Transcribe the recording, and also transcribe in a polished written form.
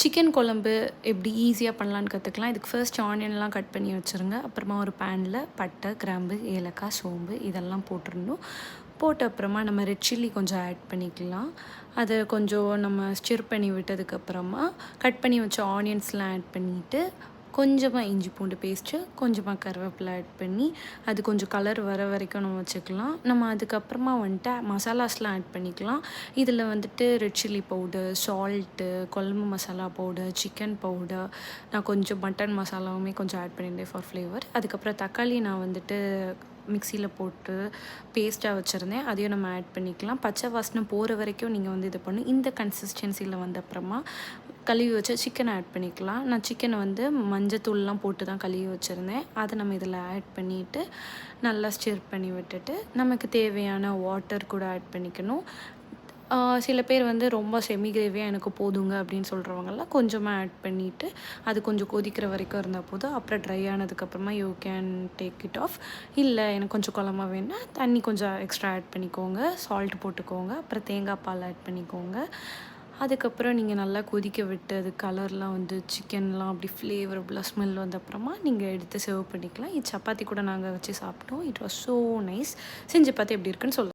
Chicken குழம்பு எப்படி ஈஸியாக பண்ணலான்னு கற்றுக்கலாம். இதுக்கு ஃபர்ஸ்ட் ஆனியன்லாம் கட் பண்ணி வச்சுருங்க. அப்புறமா ஒரு பேனில் பட்டை, கிராம்பு, ஏலக்காய், சோம்பு இதெல்லாம் போட்டுறணும். போட்ட அப்புறமா நம்ம ரெட் சில்லி கொஞ்சம் ஆட் பண்ணிக்கலாம். அதை கொஞ்சம் நம்ம ஸ்டிர் பண்ணி விட்டதுக்கப்புறமா கட் பண்ணி வச்ச ஆனியன்ஸ்லாம் ஆட் பண்ணிவிட்டு, கொஞ்சமாக இஞ்சி பூண்டு பேஸ்ட்டு, கொஞ்சமாக கருவேப்பிலை ஆட் பண்ணி அது கொஞ்சம் கலர் வர வரைக்கும் நம்ம வச்சுக்கலாம். நம்ம அதுக்கப்புறமா வந்துட்டு மசாலாஸ்லாம் ஆட் பண்ணிக்கலாம். இதில் வந்துட்டு ரெட் சில்லி பவுடர், சால்ட்டு, குழம்பு மசாலா பவுடர், சிக்கன் பவுடர், நான் கொஞ்சம் மட்டன் மசாலாவுமே கொஞ்சம் ஆட் பண்ணியிருந்தேன் ஃபார் ஃப்ளேவர். அதுக்கப்புறம் தக்காளி நான் வந்துட்டு மிக்சியில் போட்டு பேஸ்ட்டாக வச்சுருந்தேன். அதையும் நம்ம ஆட் பண்ணிக்கலாம். பச்சை வாசனை போகிற வரைக்கும் நீங்கள் வந்து இது பண்ணணும். இந்த கன்சிஸ்டன்சியில் வந்த அப்புறமா கழுவி வச்ச சிக்கனை ஆட் பண்ணிக்கலாம். நான் சிக்கனை வந்து மஞ்சத்தூள்லாம் போட்டு தான் கழுவி வச்சுருந்தேன். அதை நம்ம இதில் ஆட் பண்ணிவிட்டு நல்லா ஸ்டிர் பண்ணி விட்டுட்டு நமக்கு தேவையான வாட்டர் கூட ஆட் பண்ணிக்கணும். சில பேர் வந்து ரொம்ப செமி கிரேவியாக எனக்கு போதுங்க அப்படின்னு சொல்கிறவங்கலாம் கொஞ்சமாக ஆட் பண்ணிவிட்டு அது கொஞ்சம் கொதிக்கிற வரைக்கும் இருந்தால் போதும். அப்புறம் ட்ரை ஆனதுக்கப்புறமா you can take it of. இல்லை எனக்கு கொஞ்சம் குழம்பா வேணுன்னா தண்ணி கொஞ்சம் எக்ஸ்ட்ரா ஆட் பண்ணிக்கோங்க, சால்ட் போட்டுக்கோங்க, அப்புறம் தேங்காய் பால் ஆட் பண்ணிக்கோங்க. அதுக்கப்புறம் நீங்கள் நல்லா கொதிக்க விட்டு அது கலர்லாம் வந்து சிக்கன்லாம் அப்படி ஃப்ளேவரபுளாக ஸ்மெல் வந்த அப்புறமா நீங்கள் எடுத்து சர்வ் பண்ணிக்கலாம். இது சப்பாத்தி கூட நாங்கள் வச்சு சாப்பிட்டோம். It was so nice. செஞ்சு பார்த்து எப்படி இருக்குன்னு சொல்லுங்கள்.